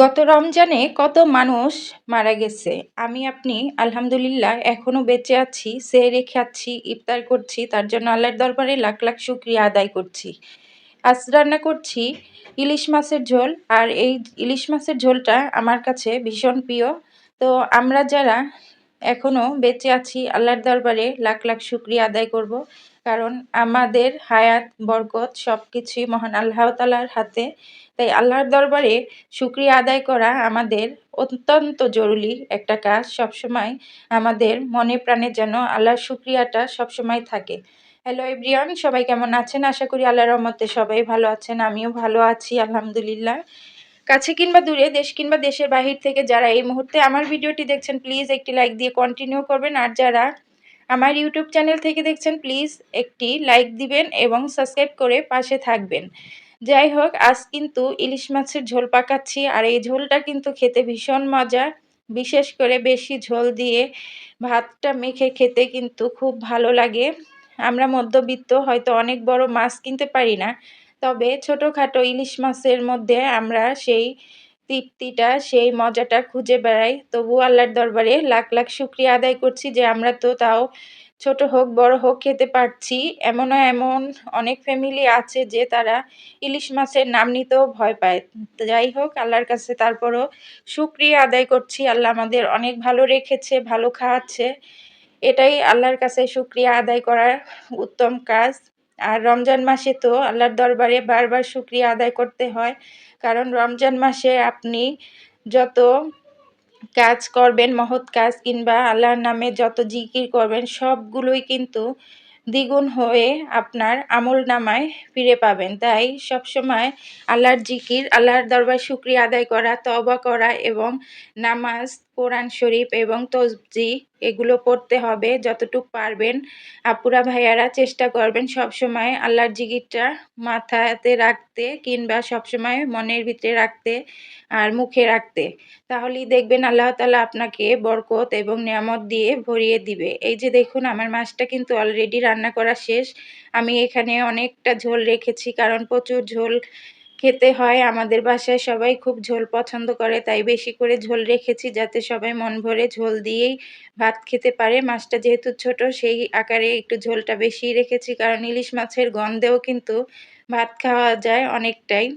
গত রমজানে কত মানুষ মারা গেছে। আমি আপনি আলহামদুলিল্লাহ এখনো বেঁচে আছি, সেহরি খাচ্ছি, ইফতার করছি। তার জন্য আল্লাহর দরবারে লাখ লাখ শুকরিয়া আদায় করছি। আজ রান্না করছি ইলিশ মাছের ঝোল, আর এই ইলিশ মাছের ঝোলটা আমার কাছে ভীষণ প্রিয়। তো আমরা যারা এখনো বেঁচে আছি আল্লাহর দরবারে লাখ লাখ শুকরিয়া আদায় করব, কারণ আমাদের হায়াত বরকত সবকিছুই মহান আল্লাহ তাআলার হাতে। তাই আল্লাহর দরবারে শুকরিয়া আদায় করা আমাদের অত্যন্ত জরুরি একটা কাজ। সবসময় আমাদের মনে প্রাণে যেন আল্লাহর শুকরিয়াটা সবসময় থাকে। হ্যালো এভরিওয়ান, সবাই কেমন আছেন? আশা করি আল্লাহর রহমতে সবাই ভালো আছেন। আমিও ভালো আছি আলহামদুলিল্লাহ। কাছে কিংবা দূরে, দেশ কিংবা দেশের বাহির থেকে যারা এই মুহূর্তে আমার ভিডিওটি দেখছেন, প্লিজ একটি লাইক দিয়ে কন্টিনিউ করবেন। আর যারা আমার ইউটিউব চ্যানেল থেকে দেখছেন, প্লিজ একটি লাইক দিবেন এবং সাবস্ক্রাইব করে পাশে থাকবেন। যাই হোক, আজ কিন্তু ইলিশ মাছের ঝোল পাকাচ্ছি, আর এই ঝোলটা কিন্তু খেতে ভীষণ মজা। বিশেষ করে বেশি ঝোল দিয়ে ভাতটা মেখে খেতে কিন্তু খুব ভালো লাগে। আমরা মধ্যবিত্ত, হয়তো অনেক বড় মাছ কিনতে পারি না, তবে ছোটোখাটো ইলিশ মাছের মধ্যে আমরা সেই তৃপ্তিটা, সেই মজাটা খুঁজে বেড়াই। তবুও আল্লাহর দরবারে লাখ লাখ শুকরিয়া আদায় করছি যে আমরা তো তাও ছোট হোক বড় হোক খেতে পারছি। এমনও এমন অনেক ফ্যামিলি আছে যে তারা ইলিশ মাছের নাম নিতেও ভয় পায়। যাই হোক, আল্লাহর কাছে তারপরও শুকরিয়া আদায় করছি। আল্লাহ আমাদের অনেক ভালো রেখেছে, ভালো খাওয়াচ্ছে। এটাই আল্লাহর কাছে শুকরিয়া আদায় করার উত্তম কাজ। আর রমজান মাসে তো আল্লাহর দরবারে বারবার শুকরিয়া আদায় করতে হয়, কারণ রমজান মাসে আপনি যত কাজ করবেন, মহৎ কাজ কিংবা আল্লাহর নামে যত জিকির করবেন, সবগুলোই কিন্তু দ্বিগুণ হয়ে আপনার আমলনামায় ফিরে পাবেন। তাই সবসময় আল্লাহর জিকির, আল্লাহর দরবারে শুকরিয়া আদায় করা, তওবা করা এবং নামাজ, কোরআন শরীফ এবং তাসবিহ এগুলো পড়তে হবে যতটুকু পারবেন। আপুরা ভাইয়ারা চেষ্টা করবেন সবসময় আল্লাহর জিকিরটা মাথাতে রাখতে কিংবা সবসময় মনের ভিতরে রাখতে আর মুখে রাখতে। তাহলেই দেখবেন আল্লাহ তাআলা আপনাকে বরকত এবং নিয়ামত দিয়ে ভরিয়ে দিবে। এই যে দেখুন, আমার মাছটা কিন্তু অলরেডি রান্না করা শেষ। আমি এখানে অনেকটা ঝোল রেখেছি, কারণ প্রচুর ঝোল খেতে হয়। আমাদের বাসায় সবাই খুব ঝোল পছন্দ করে, তাই বেশি করে ঝোল রেখেছি যাতে সবাই মন ভরে ঝোল দিয়েই ভাত খেতে পারে। মাছটা যেহেতু ছোট, সেই আকারে একটু ঝোলটা বেশিই রেখেছি, কারণ ইলিশ মাছের গন্ধেও কিন্তু ভাত খাওয়া যায় অনেকটাই।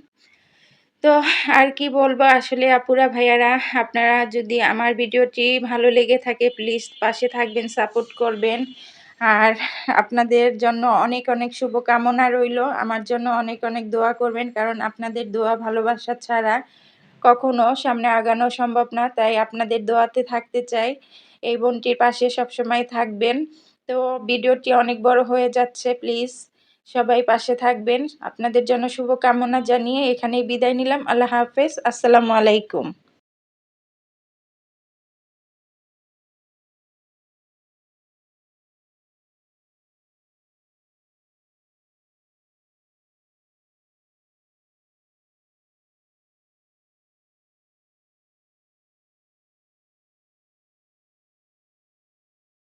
তো আর কি বলবো, আসলে আপুরা ভাইয়ারা, আপনারা যদি আমার ভিডিওটি ভালো লেগে থাকে প্লিজ পাশে থাকবেন, সাপোর্ট করবেন। আর আপনাদের জন্য অনেক অনেক শুভকামনা রইল। আমার জন্য অনেক অনেক দোয়া করবেন, কারণ আপনাদের দোয়া ভালোবাসা ছাড়া কখনো সামনে আগানো সম্ভব না। তাই আপনাদের দোয়াতে থাকতে চাই। এই বোনটির পাশে সবসময় থাকবেন। তো ভিডিওটি অনেক বড় হয়ে যাচ্ছে, প্লিজ সবাই পাশে থাকবেন। আপনাদের জন্য শুভকামনা জানিয়ে এখানেই বিদায় নিলাম। আল্লাহ হাফেজ। আসসালামু আলাইকুম।